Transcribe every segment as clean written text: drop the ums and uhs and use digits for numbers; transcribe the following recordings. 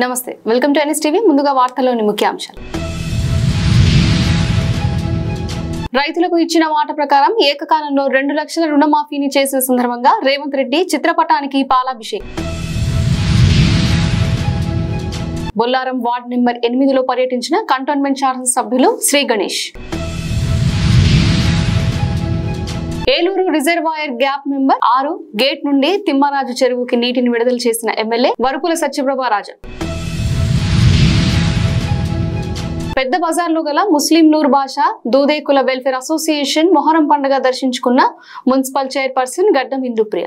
నమస్తే, welcome to NSTV. ముందుగా వార్తల్లోని ముఖ్యాంశాలు. రైతులకు ఇచ్చిన మాట ప్రకారం ఏకకాలంలో 2 లక్షల రుణమాఫీని చేసిన సందర్భంగా రేవంత్ రెడ్డి చిత్రపటానికి పాలాభిషేకం. బొల్లారం వార్డు నెంబర్ 8లో పర్యటించిన కంటోన్మెంట్ శాసనసభ్యులు Shri Ganesh. Eluru reservoir gap number 6 gate నుండి తిమ్మరాజు చెరువుకి నీటిని విడుదల చేసిన ఎమ్మెల్యే వరుపుల సత్యప్రభారాజన్. పెద్ద బజార్లో గల ముస్లిం నూర్ బాషా దూదేకుల వెల్ఫేర్ అసోసియేషన్ మొహరం పండుగ దర్శించుకున్న మున్సిపల్ చైర్పర్సన్ గడ్డం ఇందుప్రియ.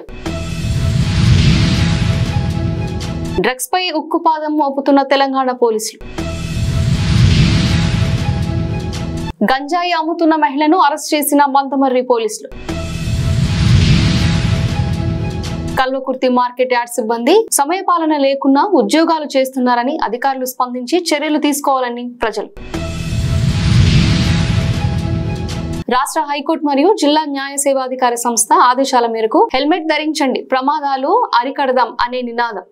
డ్రగ్స్ పై ఉక్కుపాదం మోపుతున్న తెలంగాణ పోలీసులు. గంజాయి అమ్ముతున్న మహిళను అరెస్ట్ చేసిన మంతమర్రి పోలీసులు. కల్వకుర్తి మార్కెట్ యార్డ్ సిబ్బంది సమయపాలన లేకున్నా ఉద్యోగాలు చేస్తున్నారని అధికారులు స్పందించి చర్యలు తీసుకోవాలని ప్రజలు. రాష్ట్ర హైకోర్టు మరియు జిల్లా న్యాయ సేవాధికారి సంస్థ ఆదేశాల మేరకు హెల్మెట్ ధరించండి, ప్రమాదాలు అరికడదాం అనే నినాదం.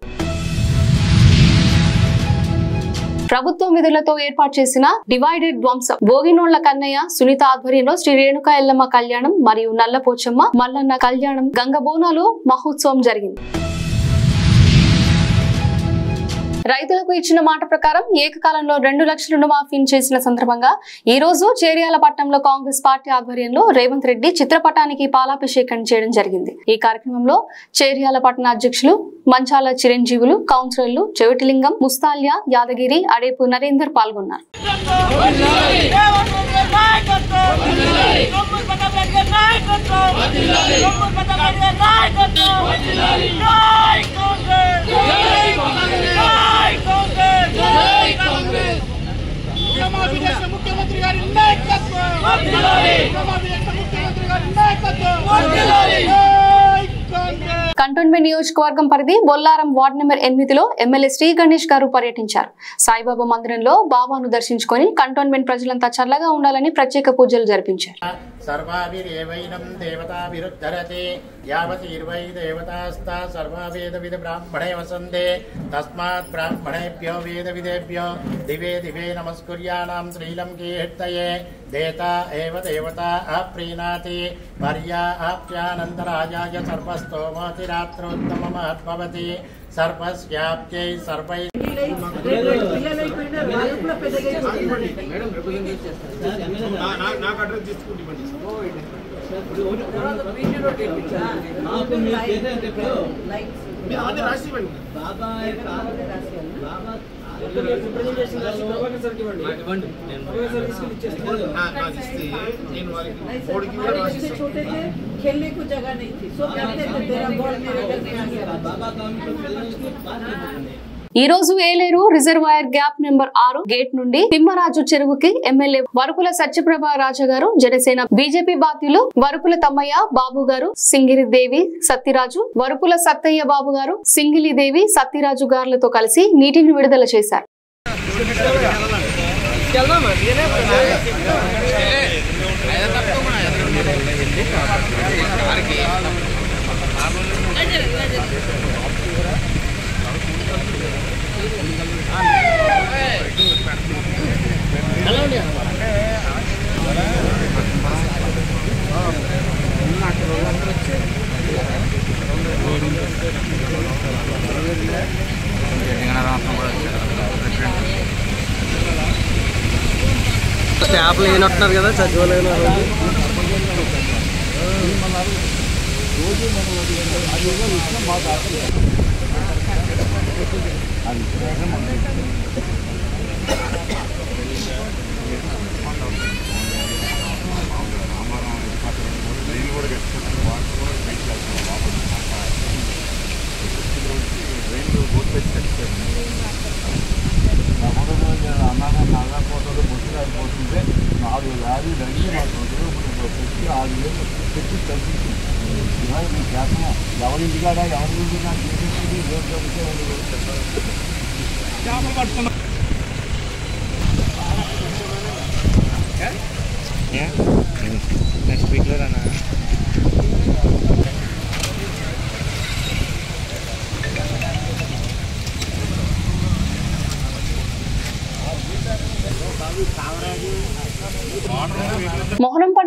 ప్రభుత్వం విధులతో ఏర్పాటు చేసిన డివైడెడ్ ధ్వంసం భోగినోళ్ల కన్నయ్య సునీత ఆధ్వర్యంలో శ్రీ రేణుకా ఎల్లమ్మ కళ్యాణం మరియు నల్లపోచమ్మ మల్లన్న కళ్యాణం గంగబోనాలు మహోత్సవం జరిగింది. రైతులకు ఇచ్చిన మాట ప్రకారం ఏకకాలంలో 2 లక్షల రుణమాఫీని చేసిన సందర్భంగా ఈ రోజు చేర్యాలపట్నంలో కాంగ్రెస్ పార్టీ ఆధ్వర్యంలో రేవంత్ రెడ్డి చిత్రపటానికి పాలాభిషేకం చేయడం జరిగింది. ఈ కార్యక్రమంలో చేర్యాలపట్నం అధ్యక్షులు మంచాల చిరంజీవులు, కౌన్సిలర్లు చెవిటిలింగం, ముస్తాల్యా, యాదగిరి, అడేపు నరేందర్ పాల్గొన్నారు. కంటోన్మెంట్ నియోజకవర్గం పరిధి బొల్లారం వార్డు నెంబర్ 8లో ఎమ్మెల్యే శ్రీ గణేష్ గారు పర్యటించారు. సాయిబాబా మందిరంలో బాబాను దర్శించుకొని కంటోన్మెంట్ ప్రజలంతా చల్లగా ఉండాలని ప్రత్యేక పూజలు జరిపించారు. సర్వాభిరేవైనం దేవతాభిరుద్ధరతే యావత్ 20 దేవతాస్తా సర్వవేద విద బ్రాహ్మణే వసంతే తస్మాత్ బ్రాహ్మణేభ్యో వేద విదేభ్యో దివే దివే నమస్కుర్యాణం శ్రీలం కీర్తయే దేతా ఏవ దేవతా అప్రీణాతి పర్యా ఆప్యానంతరాజాయ సర్వస్తోమోతిరాత్రోత్తమమద్భవతి సర్వస్యాప్యై సర్వై खेलने को जगह नहीं थी, सो कहते थे तेरा बॉल मेरे घर में आ गया। ఈ రోజు Yeleru reservoir gap number 6 gate నుండి తిమ్మరాజు చెరువుకి ఎమ్మెల్యే వరుపుల సత్యప్రభారాజు గారు, జనసేన బీజేపీ బాధ్యులు వరుపుల తమ్మయ్య బాబు గారు, సింగిలిదేవి సత్యరాజు, వరుపుల సత్తయ్య బాబు గారు, సింగిలిదేవి సత్యరాజు గారులతో కలిసి నీటిని విడుదల చేశారు. స్టాఫ్లు ఏమంటున్నారు కదా సచివాలయం ఎవరింటికాడ నెక్స్ట్ వీక్లో రానా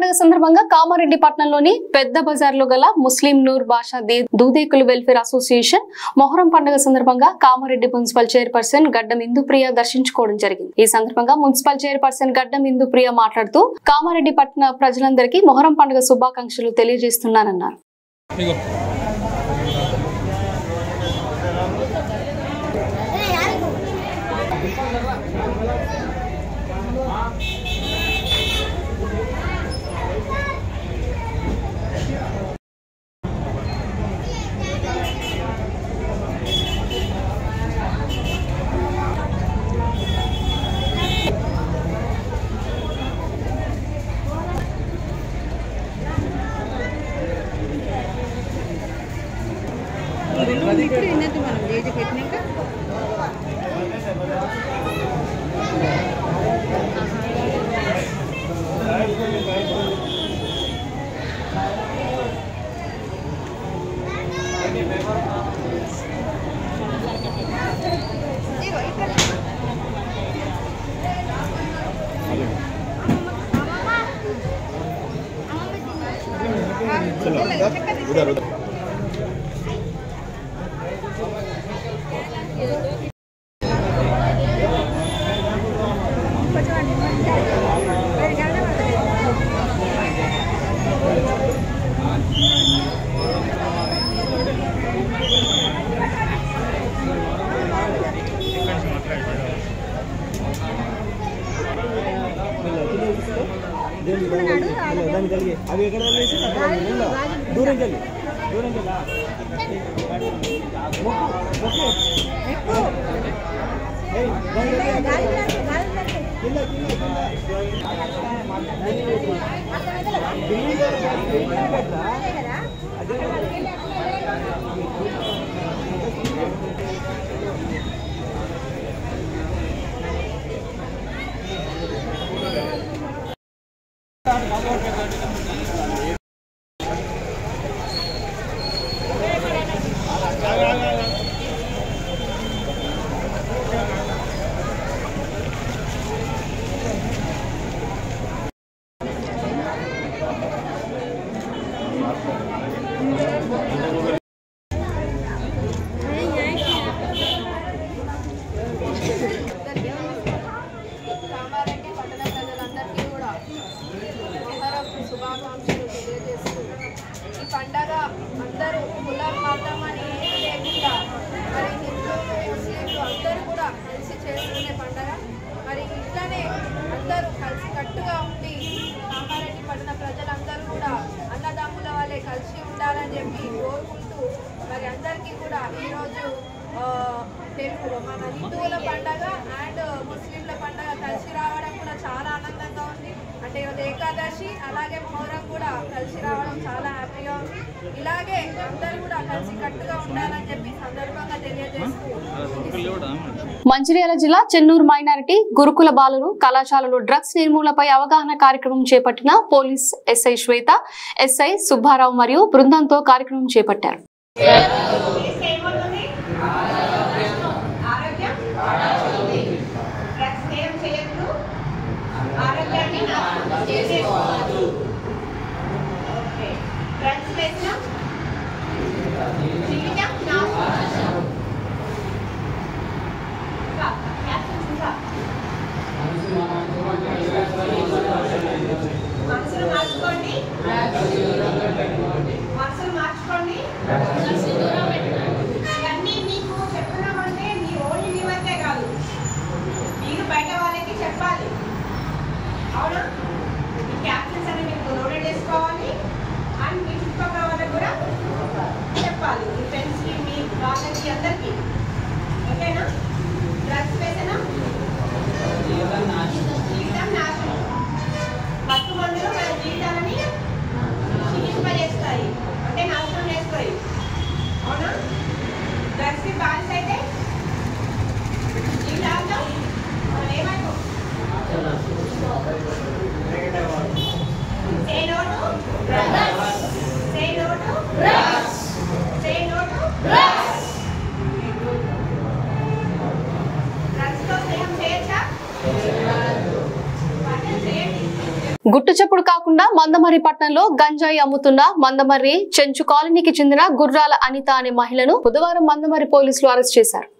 పండుగ సందర్భంగా కామారెడ్డి పట్టణంలోని పెద్ద బజార్లో గల ముస్లిం నూర్ బాషా దూదేకులు వెల్ఫేర్ అసోసియేషన్ మొహరం పండుగ సందర్భంగా కామారెడ్డి మున్సిపల్ చైర్పర్సన్ గడ్డం ఇందుప్రియ దర్శించుకోవడం జరిగింది. ఈ సందర్భంగా మున్సిపల్ చైర్పర్సన్ గడ్డం ఇందుప్రియ మాట్లాడుతూ కామారెడ్డి పట్టణ ప్రజలందరికీ మొహరం పండుగ శుభాకాంక్షలు తెలియజేస్తున్నానన్నారు. మన హిందువుల పండగ అండ్ ముస్లింల పండగ కలిసి రావడం కూడా చాలా ఆనందంగా ఉంది. అంటే ఈరోజు ఏకాదశి అలాగే మొహరం కూడా కలిసి రావడం చాలా హ్యాపీగా ఉంది. ఇలాగే అందరూ కూడా కలిసి కట్టుగా ఉండాలని చెప్పి సందర్భంగా తెలియజేస్తూ మంచిర్యాల జిల్లా చెన్నూరు మైనారిటీ గురుకుల బాలురు కళాశాలలో డ్రగ్స్ నిర్మూలనపై అవగాహన కార్యక్రమం చేపట్టిన పోలీస్ ఎస్ఐ శ్వేత, ఎస్ఐ సుబ్బారావు మరియు బృందంతో కార్యక్రమం చేపట్టారు. క్యాప్షన్స్ అనేవి నోట్ చేసుకోవాలి అండ్ మీ చుట్టుపక్కల వాళ్ళకి కూడా చెప్పాలి. మీ ఫ్రెండ్స్ గుట్టుచప్పుడు కాకుండా మందమర్రి పట్టణంలో గంజాయి అమ్ముతున్న మందమర్రి చెంచు కాలనీకి చెందిన గుర్రాల అనిత అనే మహిళను బుధవారం మందమర్రి పోలీసులు అరెస్ట్ చేశారు.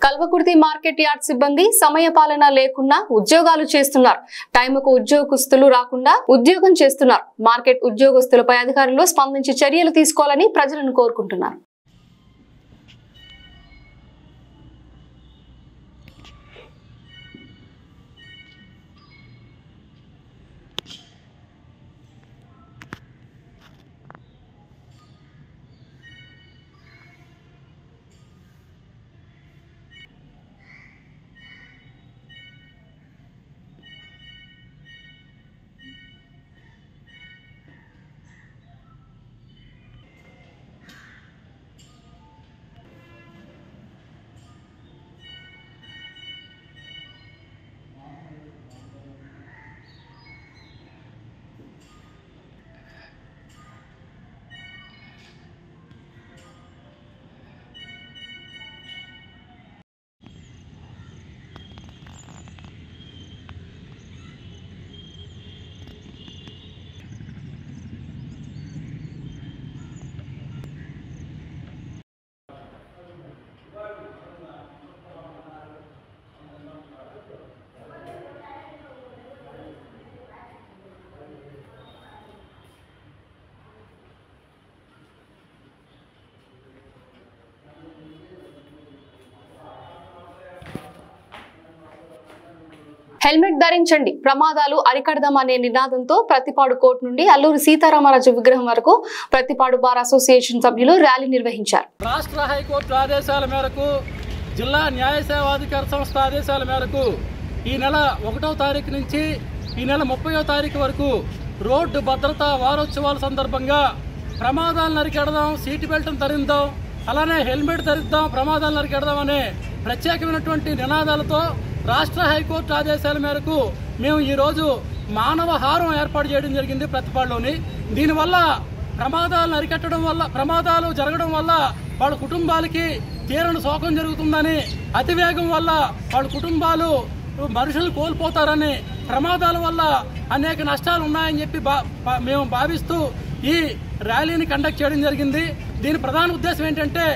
కల్వకుర్తి మార్కెట్ యార్డ్ సిబ్బంది సమయపాలన లేకుండా ఉద్యోగాలు చేస్తున్నారు. టైంకు ఉద్యోగస్తులు రాకుండా ఉద్యోగం చేస్తున్నారు. మార్కెట్ ఉద్యోగస్తులపై అధికారులు స్పందించి చర్యలు తీసుకోవాలని ప్రజలను కోరుకుంటున్నారు. హెల్మెట్ ధరించండి, ప్రమాదాలు అరికడదామనే నినాదంతో ప్రతిపాడు కోర్టు నుండి అల్లూరి సీతారామరాజు విగ్రహం వరకు ప్రతిపాడు బార్ అసోసియేషన్ సభ్యులు ర్యాలీ నిర్వహించారు. రాష్ట్ర హైకోర్టు ఆదేశాల మేరకు, జిల్లా న్యాయ సేవాధికార సంస్థ ఆదేశాల మేరకు ఈ నెల 1వ తారీఖు నుంచి ఈ నెల 30వ తారీఖు వరకు రోడ్డు భద్రతా వారోత్సవాల సందర్భంగా ప్రమాదాలను అరికడదాం, సీటు బెల్ట్ను ధరిద్దాం, అలానే హెల్మెట్ ధరిద్దాం, ప్రమాదాలను అరికడదాం అనే ప్రత్యేకమైనటువంటి నినాదాలతో రాష్ట్ర హైకోర్టు ఆదేశాల మేరకు మేము ఈరోజు మానవ హారం ఏర్పాటు చేయడం జరిగింది ప్రతిపాడులోని. దీనివల్ల ప్రమాదాలను అరికట్టడం వల్ల, ప్రమాదాలు జరగడం వల్ల వాళ్ళ కుటుంబాలకి తీరని శోకం జరుగుతుందని, అతివేగం వల్ల వాళ్ళ కుటుంబాలు మనుషులు కోల్పోతారని, ప్రమాదాల వల్ల అనేక నష్టాలు ఉన్నాయని చెప్పి మేము భావిస్తూ ఈ ర్యాలీని కండక్ట్ చేయడం జరిగింది. దీని ప్రధాన ఉద్దేశం ఏంటంటే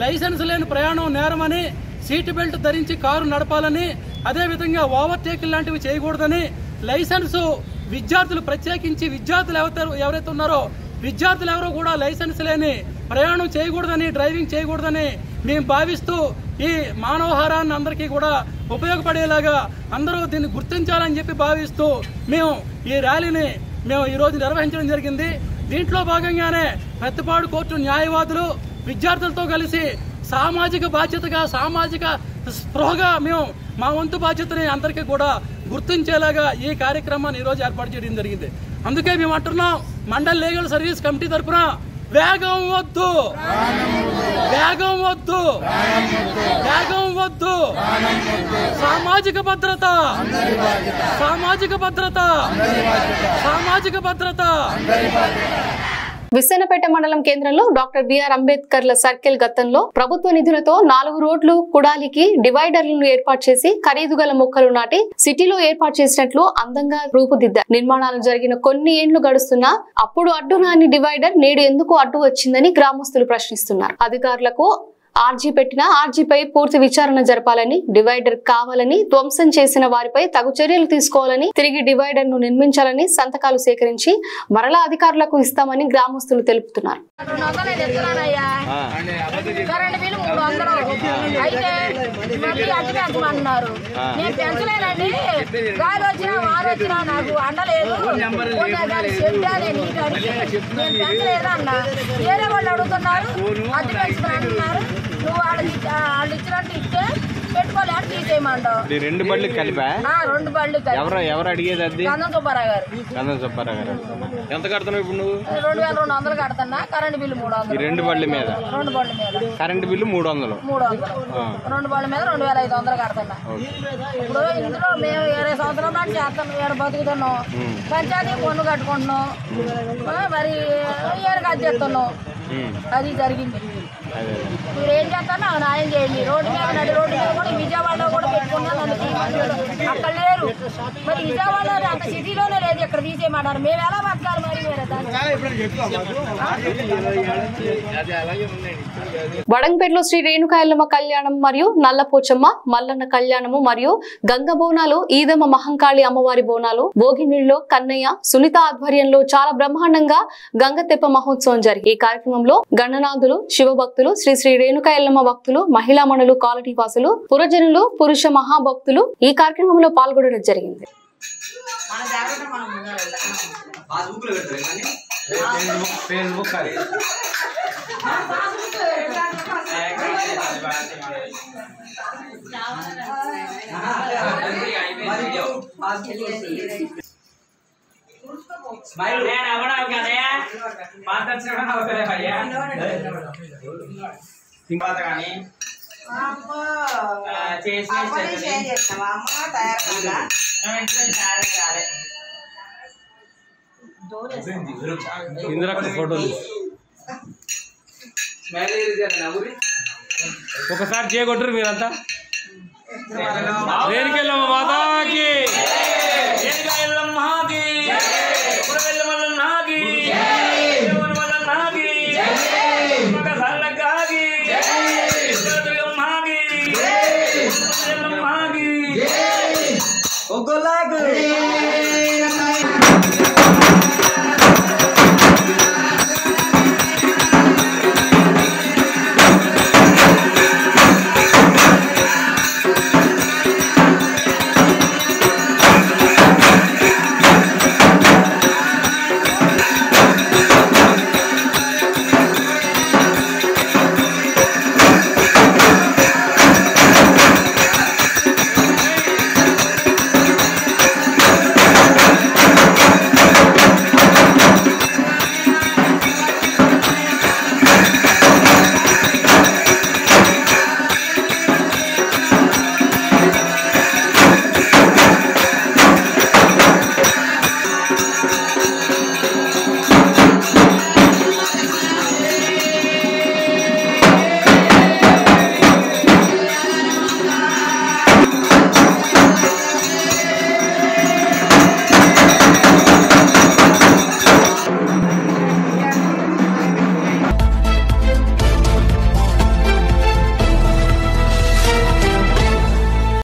లైసెన్స్ లేని ప్రయాణం నేరమని, సీటు బెల్ట్ ధరించి కారు నడపాలని, అదేవిధంగా ఓవర్టేక్ లాంటివి చేయకూడదని, లైసెన్సు విద్యార్థులు ప్రత్యేకించి విద్యార్థులు ఎవరైతే ఉన్నారో విద్యార్థులు ఎవరో కూడా లైసెన్స్ లేని ప్రయాణం చేయకూడదని, డ్రైవింగ్ చేయకూడదని మేము భావిస్తూ ఈ మానవహారాన్ని అందరికీ కూడా ఉపయోగపడేలాగా అందరూ దీన్ని గుర్తించాలని చెప్పి భావిస్తూ మేము ఈ ర్యాలీని ఈరోజు నిర్వహించడం జరిగింది. దీంట్లో భాగంగానే ప్రతిపాడు కోర్టు న్యాయవాదులు విద్యార్థులతో కలిసి సామాజిక బాధ్యతగా, సామాజిక స్పృహగా మేము మా వంతు బాధ్యతని అందరికీ కూడా గుర్తించేలాగా ఈ కార్యక్రమాన్ని ఈరోజు ఏర్పాటు చేయడం జరిగింది. అందుకే మేము అంటున్నాం, మండల్ లీగల్ సర్వీస్ కమిటీ తరఫున వేగం వద్దు, వేగం వద్దు, వేగం వద్దు, సామాజిక భద్రత, సామాజిక భద్రత, సామాజిక భద్రత. విసన్నపేట మండలం కేంద్రంలో డాక్టర్ బిఆర్ అంబేద్కర్ల సర్కిల్ గతంలో ప్రభుత్వ నిధులతో 4 రోడ్లు కుడాలికి డివైడర్లను ఏర్పాటు చేసి ఖరీదు గల మొక్కలు నాటి సిటీలో ఏర్పాటు చేసినట్లు అందంగా రూపుదిద్దారు. నిర్మాణాలు జరిగిన కొన్ని ఏండ్లు గడుస్తున్నా అప్పుడు అడ్డు రాని డివైడర్ నేడు ఎందుకు అడ్డు వచ్చిందని గ్రామస్తులు ప్రశ్నిస్తున్నారు. అధికారులకు ఆర్జీ పెట్టిన ఆర్జీపై పూర్తి విచారణ జరపాలని, డివైడర్ కావాలని ధ్వంసం చేసిన వారిపై తగు చర్యలు తీసుకోవాలని, తిరిగి డివైడర్ ను నిర్మించాలని సంతకాలు సేకరించి మరలా అధికారులకు ఇస్తామని గ్రామస్తులు తెలుపుతున్నారు. నువ్వు వాళ్ళు ఇచ్చినట్టు ఇస్తే తీసుకోలేడు తీసేయమంటావు. రెండు బళ్ళు కలిపా? 2 బళ్ళు ఎవరు అడిగేది? అది గంధం సుబ్బారావు గారు. గంధం సుబ్బారావు గారు. ఎంత కడుతున్నావు ఇప్పుడు నువ్వు? 2200 కడుతున్నా. Current bill 300. ఈ 2 బళ్ళ మీద? 2 బళ్ళ మీద కరెంట్ బిల్లు 300. 2 బళ్ళ మీద 2500 కడుతున్నా. ఇప్పుడు ఇందులో మేము 20 సంవత్సరాల నాటి చేస్తాం, ఏడు బతుకుతున్నాం, పంచాయతీ పన్ను కట్టుకుంటున్నాం, మరి ఏడుకి అది చేస్తున్నాం. అది జరిగింది. మీరు ఏం చేస్తానో న్యాయం చేయండి. రోడ్డు మీద రోడ్డు మీద కూడా విజయవాడలో కూడా పెట్టుకున్నా నన్ను అక్కడ లేరు. మరి విజయవాడలో అంత సిటీలోనే లేదు, ఇక్కడ తీసేయమన్నారు. మేము ఎలా బతకాలి మరి? వడంపేటలో శ్రీ రేణుకా ఎల్లమ్మ కళ్యాణం మరియు నల్లపోచమ్మ మల్లన్న కళ్యాణము మరియు గంగ బోనాలు, ఈదమ్మ మహంకాళి అమ్మవారి బోనాలు భోగినీళ్ళలో కన్నయ్య సునీత ఆధ్వర్యంలో చాలా బ్రహ్మాండంగా గంగ తెప్ప మహోత్సవం జరిగింది. ఈ కార్యక్రమంలో గణనాథులు, శివభక్తులు, శ్రీ శ్రీ రేణుకా ఎల్లమ్మ భక్తులు, మహిళా మణులు, కాలనీ వాసులు, పురజనులు, పురుష మహాభక్తులు ఈ కార్యక్రమంలో పాల్గొనడం జరిగింది. ఇందిరక్క ఫోటోలు ఒకసారి చేయగొట్టరు మీరంతా. రేణుకా ఎల్లమ్మ మాతాకి, రేణుకా ఎల్లమ్మకి, పురవెల్లమల్లన్నకి, దేవనమల్లన్నకి, మగసల్లకి, దుర్గమ్మకి, ఎల్లమ్మకి, ఒగ్గోలాకు